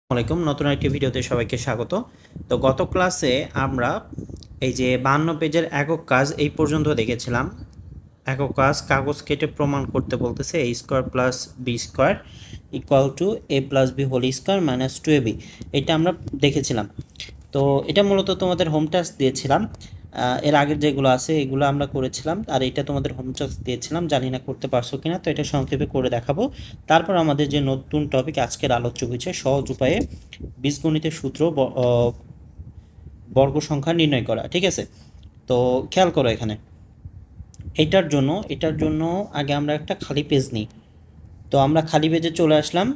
আসসালামাইকুম নতুন একটি ভিডিওতে সবাইকে স্বাগত। তো গত ক্লাসে আমরা এই যে 52 পেজের একক কাজ এই পর্যন্ত দেখেছিলাম। একক কাজ কাগজ কেটে প্রমাণ করতে বলতেছে a square plus b square equal to a plus b whole square minus 2ab। এটা আমরা দেখেছিলাম। তো এটা মূলত তোমাদের হোম টাস্ক দিয়েছিলাম। এর আগের যেগুলো আছে এগুলো আমরা করেছিলাম, আর এটা তোমাদের হোম টাস্ক দিয়েছিলাম, জানি না করতে পারছো কিনা। তো এটা সংক্ষেপে করে দেখাবো। তারপর আমাদের যে নতুন টপিক আজকের আলোচ্য হয়েছে সহজ উপায়ে বীজগণিতের সূত্র বর্গ সংখ্যা নির্ণয় করা। ঠিক আছে, তো খেয়াল করো এখানে এটার জন্য আগে আমরা একটা খালি পেজ নিই। তো আমরা খালি পেজে চলে আসলাম।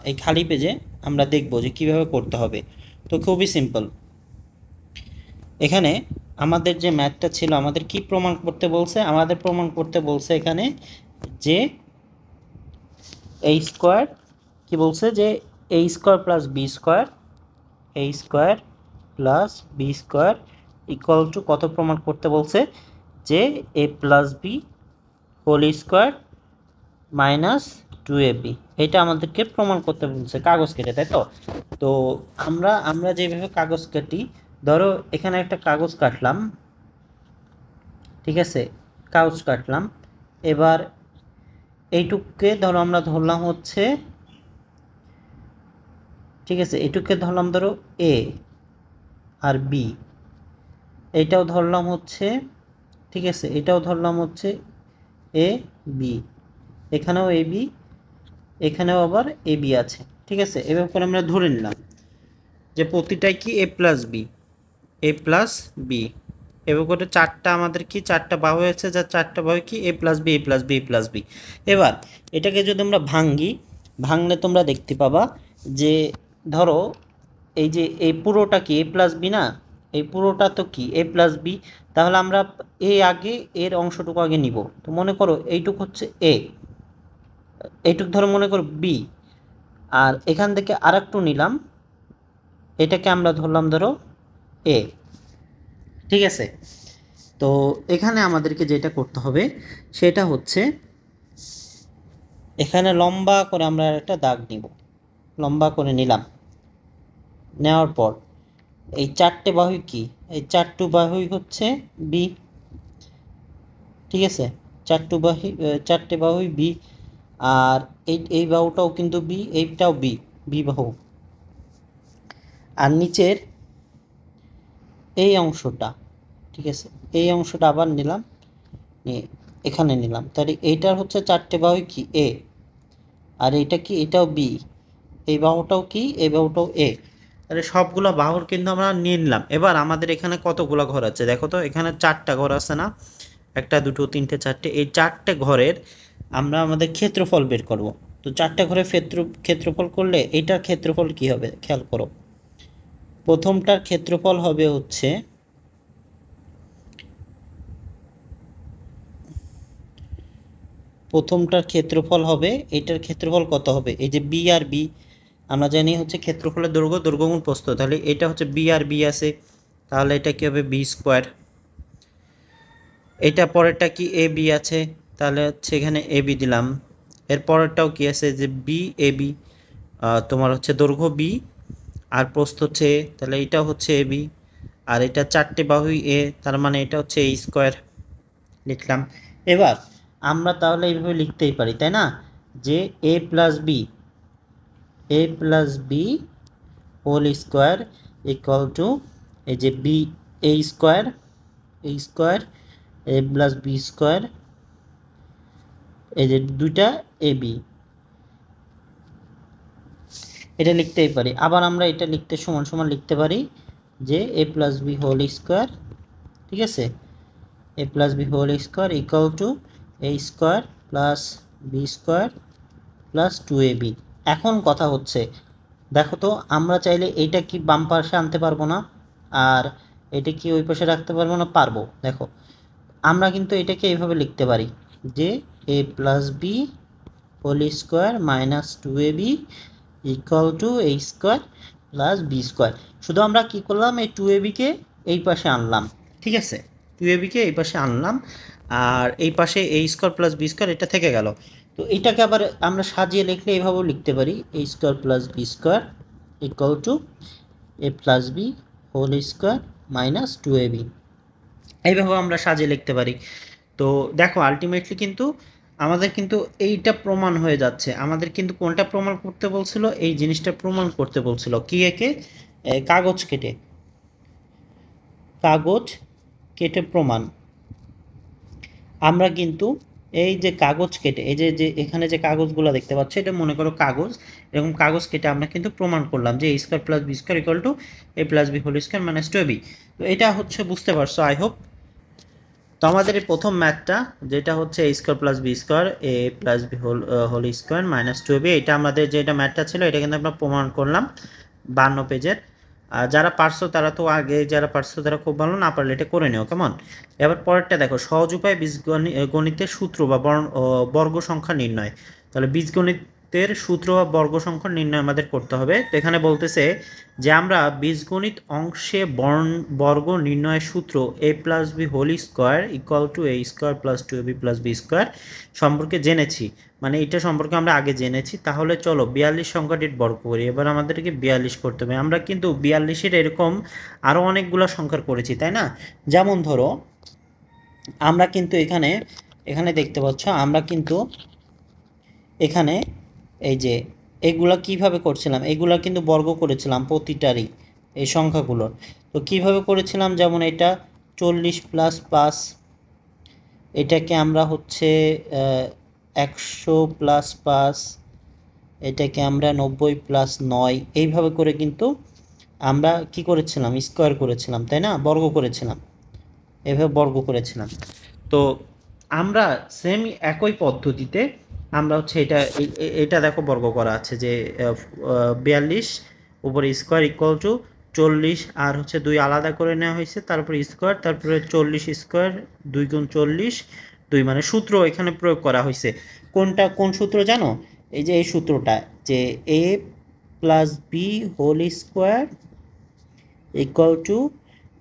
এই খালি পেজে আমরা দেখব যে কিভাবে করতে হবে। তো খুবই সিম্পল। এখানে আমাদের যে ম্যাথটা ছিল, আমাদের কি প্রমাণ করতে বলছে? আমাদের প্রমাণ করতে বলছে এখানে যে a স্কয়ার, কি বলছে যে a square plus b square, a square plus b square equal to কত প্রমাণ করতে বলছে? যে a plus b whole square minus 2ab। এটা আমাদেরকে প্রমাণ করতে বলছে কাগজ কেটে, তাই তো? তো আমরা যেভাবে কাগজ কাটি, ধরো এখানে একটা কাগজ কাটলাম, ঠিক আছে, কাগজ কাটলাম। এবার এইটুককে ধরো আমরা ধরলাম হচ্ছে, ঠিক আছে, এইটুককে ধরলাম ধরো এ আর বি, এইটাও ধরলাম হচ্ছে, ঠিক আছে, এটাও ধরলাম হচ্ছে এ বি, এখানেও এ বি, এখানেও আবার এ বি আছে। ঠিক আছে, এভাবে করে আমরা ধরে নিলাম যে প্রতিটাই কি এ প্লাস বি, এ প্লাস বি। এভাবে করে চারটা আমাদের কি চারটা বাহু আছে, যা চারটা বাহু কি এ প্লাস বি, এ প্লাস বি, এ প্লাস বি। এবার এটাকে যদি আমরা ভাঙলে তোমরা দেখতে পাবা যে ধরো এই যে এই পুরোটা কি এ প্লাস বি না, এই পুরোটা তো কি এ প্লাস বি। তাহলে আমরা আগে এর অংশটুকু আগে নিব। তো মনে করো এইটুকু হচ্ছে এ, এইটুকু ধরো মনে করো বি, আর এখান থেকে আর একটু নিলাম, এটাকে আমরা ধরলাম ধরো এ। ঠিক আছে, তো এখানে আমাদেরকে যেটা করতে হবে সেটা হচ্ছে এখানে লম্বা করে আমরা একটা দাগ নিব, লম্বা করে নিলাম। নেওয়ার পর এই চারটে বাহু কি, এই চারটু বাহুই হচ্ছে বি। ঠিক আছে, চারটে বাহুই বি, আর এই বাহুটাও কিন্তু বি, এইটাও বি, বি বাহু। আর নিচের এই অংশটা, ঠিক আছে, এই অংশটা আবার নিলাম, নিয়ে এখানে নিলাম। তাহলে এইটার হচ্ছে চারটে বাহু কি এ, আর এইটা কি, এটাও বি, এই বাহুটাও কি, এই বাহুটাও এ। তাহলে সবগুলো বাহুর কিন্তু আমরা নিয়ে নিলাম। এবার আমাদের এখানে কতগুলো ঘর আছে দেখো তো, এখানে চারটা ঘর আছে না, একটা দুটো তিনটে চারটে, এই চারটে ঘরের আমরা আমাদের ক্ষেত্রফল বের করব। তো চারটে ঘরের ক্ষেত্রফল করলে এইটার ক্ষেত্রফল কি হবে খেয়াল করো। প্রথমটার ক্ষেত্রফল হবে হচ্ছে, প্রথমটার ক্ষেত্রফল হবে, এটার ক্ষেত্রফল কত হবে? এই যে বি আর বি, আমরা জানি হচ্ছে ক্ষেত্রফলের দৈর্ঘ্য দৈর্ঘ্যগুণ প্রস্থ। তাহলে এটা হচ্ছে বি আর বি আছে, তাহলে এটা কি হবে বি স্কোয়ার। এটা পরেরটা কি এ বি আছে, তাহলে হচ্ছে এখানে এ বি দিলাম। এর পরেরটাও কি আছে যে বি এ বি, তোমার হচ্ছে দৈর্ঘ্য বি আর প্রস্থ হচ্ছে এ, তাহলে এটা হচ্ছে এ বি। আর এটা চারটে বাহুই এ, তার মানে এটা হচ্ছে এ স্কোয়ার লিখলাম। এবার আমরা তাহলে এইভাবে লিখতেই পারি, তাই না, যে A plus B whole square equal to এই যে B A square A plus B square, এই যে দুইটা এ বি, এটা লিখতেই পারি। আবার আমরা এটা লিখতে সমান সমান লিখতে পারি যে A plus B whole square, ঠিক আছে, A plus B whole square equal to A square plus B square plus 2ab। এখন কথা হচ্ছে দেখো তো, আমরা চাইলে এইটা কি বাম পাশে আনতে পারবো না, আর এটা কি ওই পাশে রাখতে পারবো না? পারবো। দেখো আমরা কিন্তু এটাকে এইভাবে লিখতে পারি যে A plus B whole square minus 2ab equal to A square plus B square. শুধু আমরা কি করলাম, এই 2abকে এই পাশে আনলাম। ঠিক আছে, 2abকে এই পাশে আনলাম, আর এই পাশে এ স্কোয়ার প্লাস বি স্কোয়ার এটা থেকে গেল। তো এইটাকে আবার আমরা সাজিয়ে লিখলে এইভাবেও লিখতে পারি A square plus B square equal to A plus B whole square minus 2ab। এইভাবে আমরা সাজিয়ে লিখতে পারি। তো দেখো আলটিমেটলি কিন্তু আমাদের কিন্তু এইটা প্রমাণ হয়ে যাচ্ছে। আমাদের কিন্তু কোনটা প্রমাণ করতে বলছিল? এই জিনিসটা প্রমাণ করতে বলছিল। কি একে? কাগজ কেটে, কাগজ কেটে প্রমাণ। আমরা কিন্তু এই যে কাগজ কেটে, এই যে যে এখানে যে কাগজগুলো দেখতে পাচ্ছ, এটা মনে করো কাগজ। এরকম কাগজ কেটে আমরা কিন্তু প্রমাণ করলাম যে A square plus B square equal to A plus B whole square minus 2ab। তো এটা হচ্ছে বুঝতে পারছো আই হোপ। তো আমাদের এই প্রথম ম্যাথটা যেটা হচ্ছে A square plus B square A plus B whole square minus 2ab, এটা আমাদের যেটা ম্যাথটা ছিল এটা কিন্তু আমরা প্রমাণ করলাম 52 পেজের। আর যারা পারছো তারা তো আগে, যারা পারছো তারা খুব ভালো, না পারলে এটা করে নিও কেমন। এবার পরেরটা দেখো, সহজ উপায়ে বীজগণিতের সূত্র বা বর্গ সংখ্যা নির্ণয়। তাহলে বীজগণিতের সূত্র বা বর্গ সংখ্যা নির্ণয় আমাদের করতে হবে। তো এখানে বলতেছে যে আমরা বীজগণিত অংশে বর্গ নির্ণয়ের সূত্র A plus B whole square equal to A square plus 2ab plus B square সম্পর্কে জেনেছি। মানে এটা সম্পর্কে আমরা আগে জেনেছি। তাহলে চলো 42 সংখ্যাটির বর্গ করি। এবার আমাদেরকে 42 করতে হবে। আমরা কিন্তু 42-এর এরকম আরও অনেকগুলো সংখ্যার করেছি, তাই না? যেমন ধরো আমরা কিন্তু এখানে এখানে দেখতে পাচ্ছ, আমরা কিন্তু এখানে এই যে এগুলা কিভাবে করছিলাম, এগুলা কিন্তু বর্গ করেছিলাম প্রতিটারই, এই সংখ্যাগুলোর। তো কিভাবে করেছিলাম, যেমন এটা 40 প্লাস 5, এটাকে আমরা হচ্ছে 100 প্লাস 5, এটাকে আমরা 90 প্লাস 9, এইভাবে করে কিন্তু আমরা কি করেছিলাম, স্কোয়ার করেছিলাম, তাই না? বর্গ করেছিলাম, এভাবে বর্গ করেছিলাম। তো আমরা সেম একই পদ্ধতিতে আমরা হচ্ছে এটা দেখো বর্গ করা আছে যে 42 উপরে স্কোয়ার ইকুয়াল টু 40, আর হচ্ছে 2 আলাদা করে নেওয়া হয়েছে, তারপরে স্কোয়ার, তারপরে 40 স্কোয়ার 2 গুণ 40 2, মানে সূত্র এখানে প্রয়োগ করা হয়েছে। কোনটা, কোন সূত্র জানো? এই যে এই সূত্রটা, যে A plus B whole square equal to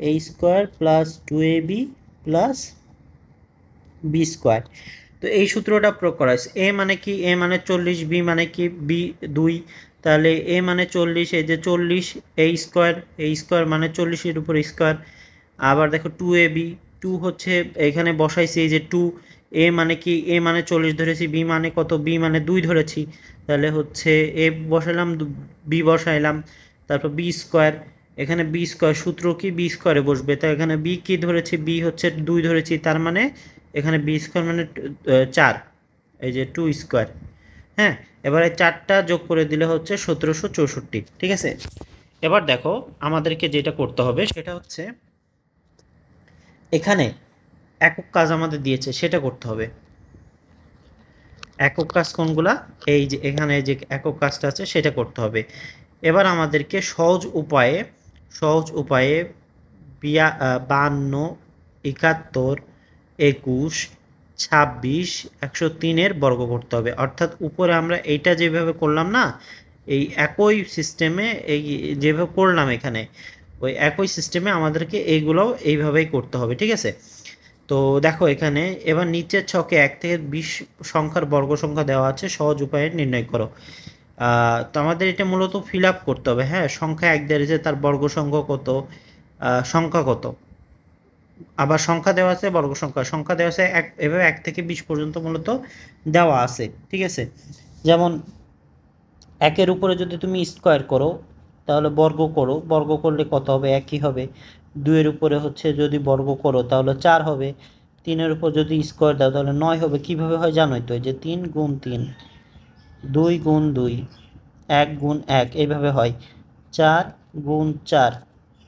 A square plus 2ab plus B square. তো এই সূত্রটা প্রয়োগ করা হয়েছে। এ মানে কি? এ মানে 40, বি মানে কি? বি 2, তাহলে এ মানে 40, এই যে 40 এই স্কোয়ার মানে 40-এর উপর স্কোয়ার। আবার দেখো 2ab, 2 হচ্ছে এখানে বসাইছি, এই যে 2। এ মানে কি? এ মানে 40 ধরেছি, বি মানে কত? বি মানে 2 ধরেছি, তাহলে হচ্ছে এ বসাইলাম, বি বসাইলাম, তারপর বি স্কোয়ার। এখানে বি স্কোয়ার সূত্র কি? বি স্কোয়ারে বসবে। তো এখানে বি কি ধরেছি? বি হচ্ছে 2 ধরেছি, তার মানে এখানে বি স্কোয়ার মানে 4, এই যে 2 স্কোয়ার। হ্যাঁ, এবারে 4টা যোগ করে দিলে হচ্ছে 1764, ঠিক আছে? এবার দেখো আমাদেরকে যেটা করতে হবে সেটা হচ্ছে এখানে একক কাজ আমাদের দিয়েছে, সেটা করতে হবে। একক কাজ কোনগুলা? এই যে এখানে যে একক কাজটা আছে সেটা করতে হবে। এবার আমাদেরকে সহজ উপায়ে 52, 71, 21, 26, 103-এর বর্গ করতে হবে। অর্থাৎ উপরে আমরা এইটা যেভাবে করলাম না, এই একই সিস্টেমে, এই যেভাবে করলাম এখানে, ওই একই সিস্টেমে আমাদেরকে এইগুলোও এইভাবেই করতে হবে, ঠিক আছে? তো দেখো এখানে এবার নিচের ছকে 1 থেকে 20 সংখ্যার বর্গ সংখ্যা দেওয়া আছে, সহজ উপায়ে নির্ণয় করো। তো আমাদের এটা মূলত ফিল আপ করতে হবে। হ্যাঁ, সংখ্যা 1 দেওয়া আছে, তার বর্গ সংখ্যা কত, সংখ্যা কত, আবার সংখ্যা দেওয়া আছে, বর্গ সংখ্যা দেওয়া আছে, এভাবে 1 থেকে 20 পর্যন্ত মূলত দেওয়া আছে, ঠিক আছে? যেমন 1-এর উপরে যদি তুমি স্কোয়ার করো তাহলে বর্গ করো, বর্গ করলে কত হবে? 1ই হবে। 2-এর উপরে হচ্ছে যদি বর্গ করো তাহলে 4 হবে। 3-এর উপর যদি স্কোয়ার দাও তাহলে 9 হবে। কিভাবে হয় জানোই তো, এই যে 3 গুণ 3, 2 গুণ 2, 1 গুণ 1, এইভাবে হয়। 4 গুণ 4,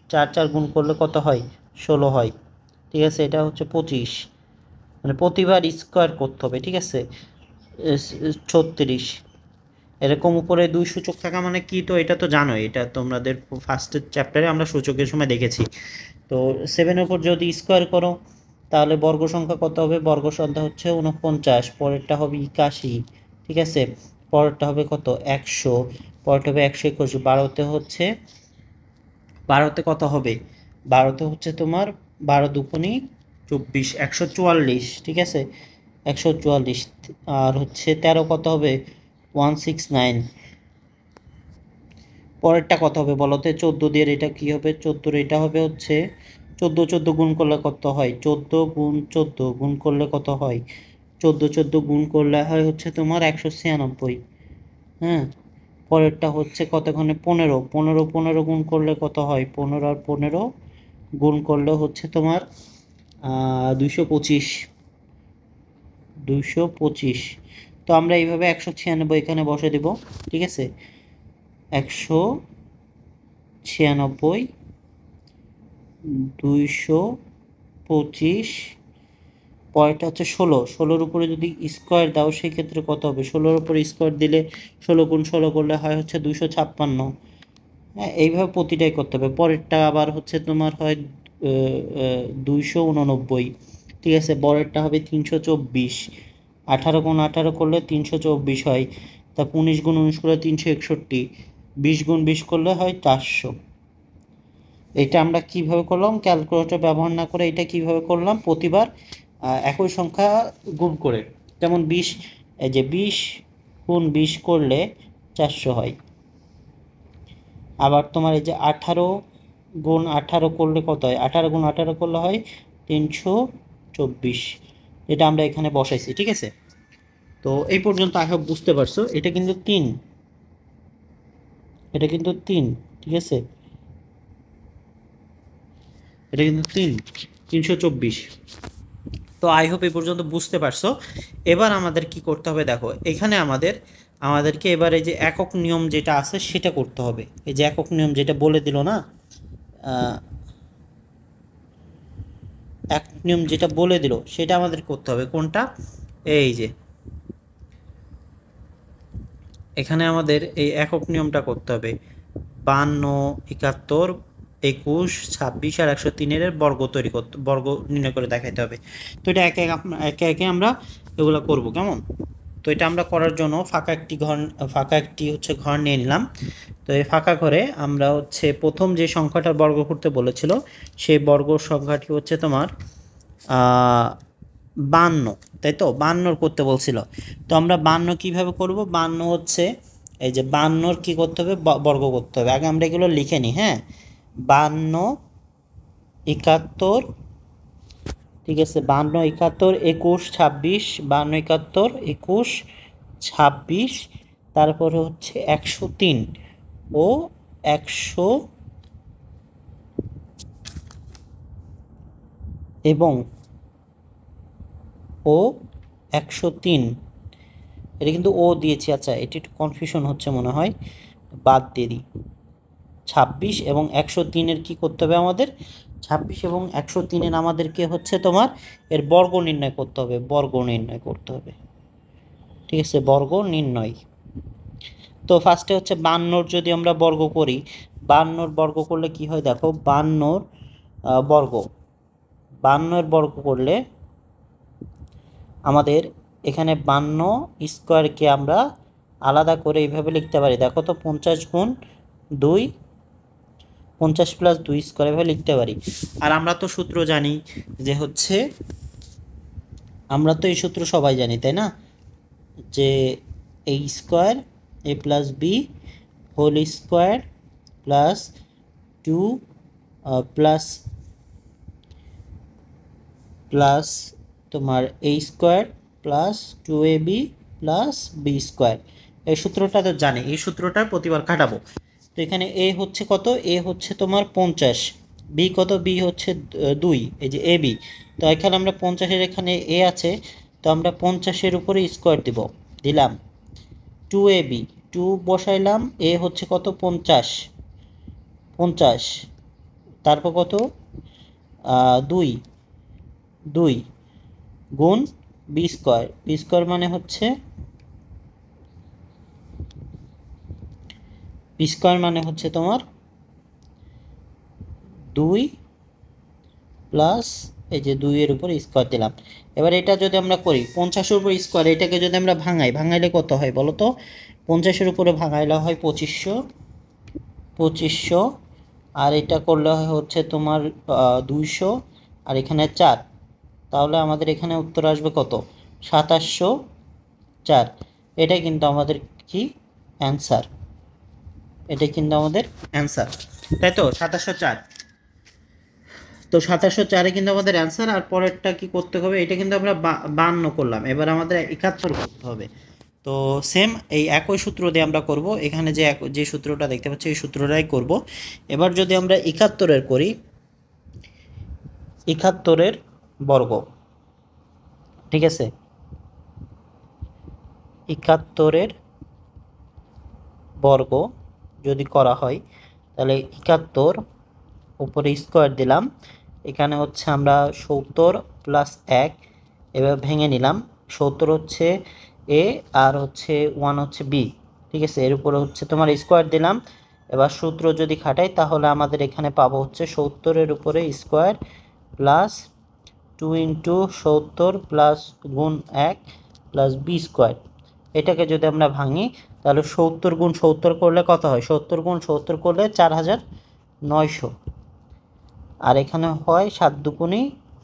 4 4 গুণ করলে কত হয়? 16 হয়, ঠিক আছে? এটা হচ্ছে 25, মানে প্রতিবার স্কোয়ার করতে হবে, ঠিক আছে? 36, এরকম উপরে 2 সূচক থাকা মানে কি? তো এটা তো জানোই, এটা তোমাদের ফার্স্টের চ্যাপ্টারে আমরা সূচকের সময় দেখেছি। তো 7-এর উপর যদি স্কোয়ার করো তাহলে বর্গ সংখ্যা কত হবে? বর্গ সংখ্যা হচ্ছে 49, পরেরটা হবে 81, ঠিক আছে? পরেরটা হবে কত? 100, পরেরটা হবে 121। 12-তে হচ্ছে, 12-তে কত হবে? 12-তে হচ্ছে তোমার 12 দুগুণী 24, 144, ঠিক আছে? 144, আর হচ্ছে 13 কত হবে? 169, পরেরটা কত হবে বলো তো? 14 দিয়ে এটা কি হবে? 14 এটা হবে হচ্ছে 14 গুণ করলে কত হয়? 14 গুণ 14 গুণ করলে কত হয়? 14 গুণ করলে হয় হচ্ছে তোমার 196। হ্যাঁ, পরেরটা হচ্ছে কতক্ষণে 15 15 15 গুণ করলে কত হয়? 15 আর 15 গুণ করলে হচ্ছে তোমার 225। 225। তো আমরা এইভাবে 196 এখানে বসে দেব। ঠিক আছে, 196, 225, পরেরটা হচ্ছে 16। 16-র উপরে যদি স্কোয়ার দাও সেক্ষেত্রে কত হবে? 16-র উপরে স্কোয়ার দিলে 16 গুণ 16 করলে হয় হচ্ছে 256। হ্যাঁ, এইভাবে প্রতিটাই করতে হবে। পরেরটা আবার হচ্ছে তোমার হয় 289। ঠিক আছে, পরেরটা হবে 324। 18 গুণ 18 করলে 324 হয়। তা 19 গুণ 19 করলে 361। 20 গুণ 20 করলে হয় 400। এটা আমরা কিভাবে করলাম? ক্যালকুলেটর ব্যবহার না করে এটা কিভাবে করলাম? প্রতিবার একই সংখ্যা গুণ করে। যেমন 20, এই যে 20 গুণ 20 করলে 400 হয়। আবার তোমার এই যে 18 গুণ 18 করলে কত হয়? 18 গুণ 18 করলে হয় 324, এটা আমরা এখানে বসাইছি। ঠিক আছে, তো এই পর্যন্ত আই হোপ বুঝতে পারছো। এটা কিন্তু 3, এটা কিন্তু 3। ঠিক আছে, এটা কিন্তু 324। তো আই হোপ এই পর্যন্ত বুঝতে পারছো। এবার আমাদের কি করতে হবে দেখো, এখানে আমাদেরকে এবার এই যে একক নিয়ম যেটা আছে সেটা করতে হবে। এই যে একক নিয়ম যেটা বলে দিল না, এক নিয়ম যেটা বলে দিল সেটা আমাদের করতে হবে। কোনটা? এই যে এখানে আমাদের এই একক নিয়মটা করতে হবে। 52, 71, 21, 26 আর 103 এর বর্গ তৈরি করতে, বর্গ নির্ণয় করে দেখাইতে হবে। তো এটা একে একে আমরা এগুলো করব কেমন। তো এটা আমরা করার জন্য ফাঁকা একটি হচ্ছে ঘর নিয়ে নিলাম। তো এই ফাঁকা ঘরে আমরা হচ্ছে প্রথম যে সংখ্যাটার বর্গ করতে বলেছিল সেই বর্গ সংখ্যাটি হচ্ছে তোমার 52, তাই তো? 52 করতে বলছিল। তো আমরা 52 কীভাবে করব? 52 হচ্ছে এই যে 52 কী করতে হবে? বর্গ করতে হবে। আগে আমরা এগুলো লিখে নিই। হ্যাঁ, 52, 71, ঠিক আছে, 52, 71, 21, 26, 52, 71, 21, 26, তারপরে হচ্ছে 103 ও 100 এবং 103। এটা কিন্তু ও দিয়েছি, আচ্ছা এটি একটু কনফিউশন হচ্ছে মনে হয়, বাদ দিয়ে দিই। 26 এবং 103-এর কী করতে হবে আমাদের? 26 এবং 103-এর আমাদেরকে হচ্ছে তোমার এর বর্গ নির্ণয় করতে হবে। বর্গ নির্ণয় করতে হবে। ঠিক আছে, বর্গ নির্ণয়। তো ফার্স্টে হচ্ছে 52-র যদি আমরা বর্গ করি, 52-র বর্গ করলে কি হয় দেখো, 52-র বর্গ, 52-এর বর্গ করলে আমাদের এখানে 52 স্কোয়ারকে আমরা আলাদা করে এইভাবে লিখতে পারি। দেখো তো, 50 গুণ 2, 50 প্লাস 2 স্কোয়ার এভাবে লিখতে পারি। আর আমরা তো সূত্র জানি যে হচ্ছে, আমরা তো এই সূত্র সবাই জানি তাই না, যে a square a plus B whole square plus 2 plus plus তোমার a square plus 2ab plus B square. এই সূত্রটা তো জানি, এই সূত্রটা প্রতিবার কাটাবো। তো এখানে এ হচ্ছে কত? এ হচ্ছে তোমার 50, বি কত? বি হচ্ছে 2, এই যে এ বি। তো এখানে আমরা 50-এর এখানে এ আছে, তো আমরা 50-এর উপরে স্কোয়ার দিলাম 2ab, 2 বসাইলাম, এ হচ্ছে কত? 50, 50, তারপর কত? 2, 2 গুণ বি স্কোয়ার। বি স্কোয়ার মানে হচ্ছে, বি স্কোয়ার মানে হচ্ছে তোমার 2 প্লাস এই যে 2 এর উপর স্কোয়ার দিলাম। এবার এটা যদি আমরা করি 50-এর উপর স্কোয়ার, এটাকে যদি আমরা ভাঙাইলে কত হয় বলো তো? 50-এর উপরে ভাঙাইলে হয় 2500, 2500, আর এটা করলে হয় হচ্ছে তোমার 200, আর এখানে 4, তাহলে আমাদের এখানে উত্তর আসবে কত? 2704। এটাই কিন্তু আমাদের কি অ্যান্সার। এটাই কিন্তু আমাদের অ্যান্সার, তাই তো 2704। তো 2704 কিন্তু আমাদের অ্যান্সার। আর পরেরটা কি করতে হবে, এটা কিন্তু আমরা 52 করলাম, এবার আমাদের 71 করতে হবে। তো সেম এই একই সূত্র দিয়ে আমরা করব, এখানে যে সূত্রটা দেখতে পাচ্ছি এই সূত্রটাই করব। এবার যদি আমরা 71 করি, 71 বর্গ, ঠিক আছে, 71 বর্গ যদি করা হয়, তাহলে 71 উপরে স্কোয়ার দিলাম, এখানে হচ্ছে আমরা 70 প্লাস 1 এবার ভেঙে নিলাম, 70 হচ্ছে এ আর হচ্ছে 1 হচ্ছে বি, ঠিক আছে, এর উপরে হচ্ছে তোমার স্কোয়ার দিলাম। এবার সূত্র যদি খাটাই তাহলে আমাদের এখানে পাবো হচ্ছে 70-এর উপরে স্কোয়ার প্লাস 2 ইন্টু 70 প্লাস গুণ 1 প্লাস বি স্কোয়ার। এটাকে যদি আমরা ভাঙি তাহলে 70 গুণ 70 করলে কত হয়, 70 গুণ 70 করলে 4900, আর এখানে হয় 7 দুগুণে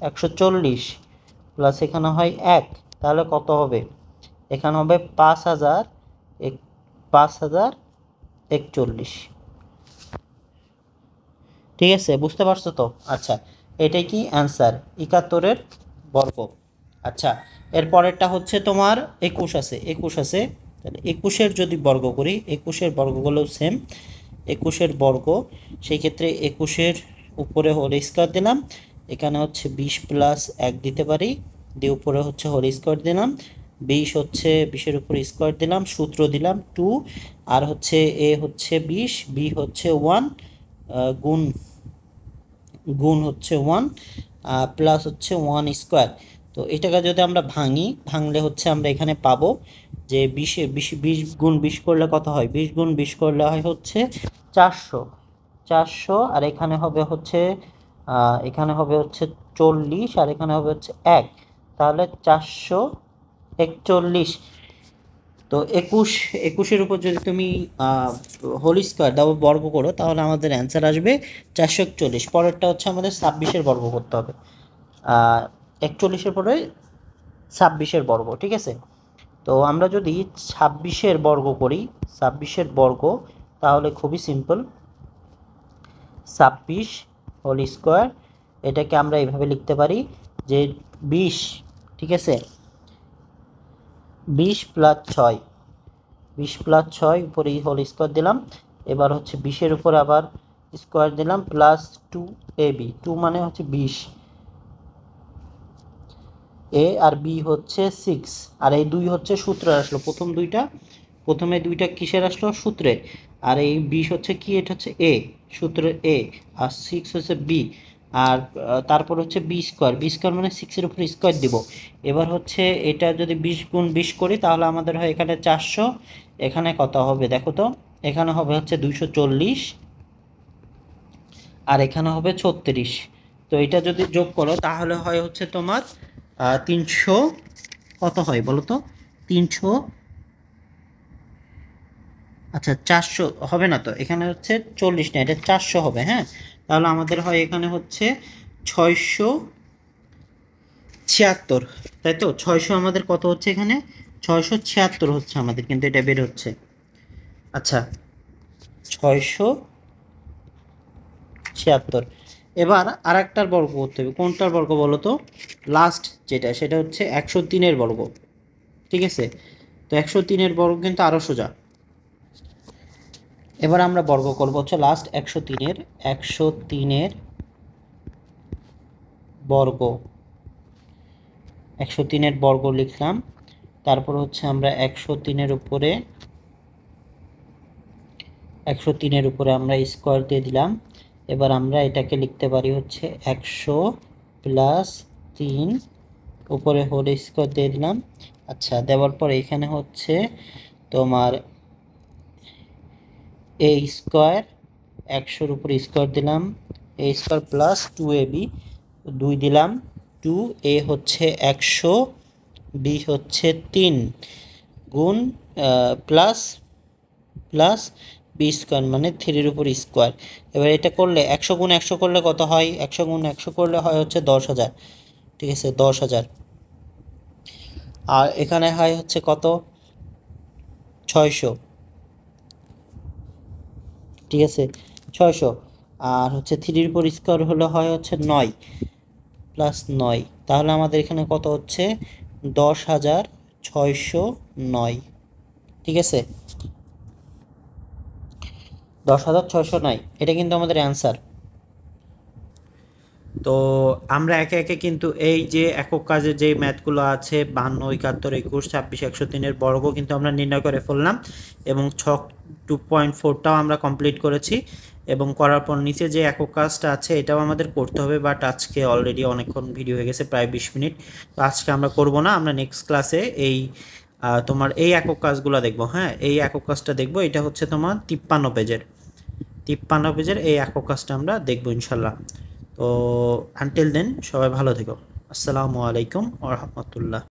140 প্লাস এখানে হয় 1, তাহলে কত হবে, এখানে হবে 5041। ঠিক আছে, বুঝতে পারছো তো? আচ্ছা, এটাই কি অ্যান্সার 71-এর বর্গ। আচ্ছা, এর পরেরটা হচ্ছে তোমার 21 আছে, 21 আছে, তাহলে 21-এর যদি বর্গ করি, 21-এর বর্গগুলো সেম, 21-এর বর্গ, সেই ক্ষেত্রে 21-এর উপরে হোল স্কোয়ার দিলাম, এখানে হচ্ছে 20 প্লাস 1 দিতে পারি, দিয়ে উপরে হচ্ছে হোল স্কোয়ার দিলাম, 20 হচ্ছে 20-এর উপরে স্কোয়ার দিলাম, সূত্র দিলাম 2, আর হচ্ছে এ হচ্ছে 20, বি হচ্ছে 1, গুণ গুণ হচ্ছে 1 প্লাস হচ্ছে 1 স্কোয়ার। তো এটাকে যদি আমরা ভাঙলে হচ্ছে আমরা এখানে পাবো যে 20 গুণ 20 করলে কত হয়, 20 গুণ 20 করলে হয় হচ্ছে 400, আর এখানে হবে হচ্ছে 40, আর এখানে হবে হচ্ছে 1, তাহলে 441। তো 21-এর উপর যদি তুমি হোল স্কোয়ার দাও, বর্গ করো, তাহলে আমাদের অ্যান্সার আসবে 441। পরেরটা হচ্ছে আমাদের 26-এর বর্গ করতে হবে, 41-এর পরে 26-এর বর্গ, ঠিক আছে। তো আমরা যদি 26-এর বর্গ করি, 26-এর বর্গ, তাহলে খুবই সিম্পল, 26 হোল স্কোয়ার, এটাকে আমরা এইভাবে লিখতে পারি যে 20, ঠিক আছে, 20 প্লাস 6, 20 প্লাস 6 উপরে হোল স্কোয়ার দিলাম, এবার হচ্ছে 20-এর উপর আবার স্কোয়ার দিলাম প্লাস 2ab, 2 মানে হচ্ছে 20, এ আর বি হচ্ছে 6, আর এই 2 হচ্ছে সূত্রে আসলো, প্রথমে দুইটা কিসের আসলো, সূত্রে, আর এই 20 হচ্ছে কি, এটা হচ্ছে এ, সূত্রের এ, আর 6 হচ্ছে বি, আর তারপর হচ্ছে বি স্কোয়ার মানে 6-এর উপর স্কোয়ার দিব। এবার হচ্ছে এটা যদি 20 গুণ 20 করি তাহলে আমাদের হয় এখানে 400, এখানে কত হবে দেখো তো, এখানে হবে হচ্ছে 240, আর এখানে হবে 36। তো এটা যদি যোগ করো তাহলে হয় হচ্ছে তোমার 300, কত হয় বলো তো, 300, আচ্ছা 400 হবে না তো, এখানে হচ্ছে 40 না, এটা 400 হবে, হ্যাঁ, তাহলে আমাদের হয় এখানে হচ্ছে 676, তাই তো, 600 আমাদের কত হচ্ছে এখানে, 676 হচ্ছে আমাদের, কিন্তু এটা বের হচ্ছে। আচ্ছা, 676। এবার আর একটার বর্গ করতে হবে, কোনটার বর্গ বলো তো, লাস্ট যেটা, সেটা হচ্ছে 103-এর বর্গ, ঠিক আছে। তো 103-এর বর্গ কিন্তু আরও সোজা। এবার আমরা বর্গ করব হচ্ছে লাস্ট 103-এর বর্গ, 103-এর বর্গ লিখলাম, তারপর হচ্ছে আমরা 103-এর উপরে আমরা স্কোয়ার দিয়ে দিলাম। এবার আমরা এটাকে লিখতে পারি হচ্ছে 100 প্লাস 3, উপরে হোল স্কোয়ার দিয়ে দিলাম। আচ্ছা, দেওয়ার পর এখানে হচ্ছে তোমার এ স্কোয়ার, 100-এর উপরে স্কোয়ার দিলাম, এ স্কোয়ার প্লাস 2ab, 2 দিলাম, 2, এ হচ্ছে 100, বি হচ্ছে 3, গুণ প্লাস বি স্কোয়ার মানে 3-এর উপর স্কোয়ার। এবার এটা করলে 100 গুণ 100 করলে কত হয়, 100 গুণ 100 করলে হয় হচ্ছে 10,000, ঠিক আছে, 10,000, আর এখানে হয় হচ্ছে কত, 600, ঠিক আছে 600, আর হচ্ছে 3-এর উপর স্কোয়ার হলে হয় হচ্ছে 9 প্লাস 9, তাহলে আমাদের এখানে কত হচ্ছে 10,609। ঠিক আছে 10,609, এটা কিন্তু আমাদের অ্যান্সার। তো আমরা একে একে কিন্তু এই যে একক কাজের যে ম্যাথগুলো আছে 52, 71, 21, 26, 103-এর বর্গ কিন্তু আমরা নির্ণয় করে ফেললাম, এবং ছক 2.4টাও আমরা কমপ্লিট করেছি, এবং করার পর নিচে যে একক কাজটা আছে এটাও আমাদের করতে হবে, বাট আজকে অলরেডি অনেকক্ষণ ভিডিও হয়ে গেছে, প্রায় 20 মিনিট। তো আজকে আমরা করব না, আমরা নেক্সট ক্লাসে এই তোমার এই একক কাজগুলো দেখব। হ্যাঁ, এই একক কাজটা দেখব, এটা হচ্ছে তোমার 53 পেজের এই একক কাজটা আমরা দেখব ইনশাল্লাহ। তো আনটিল দেন সবাই ভালো থেকো। আসসালামু আলাইকুম ওয়া রাহমাতুল্লাহ।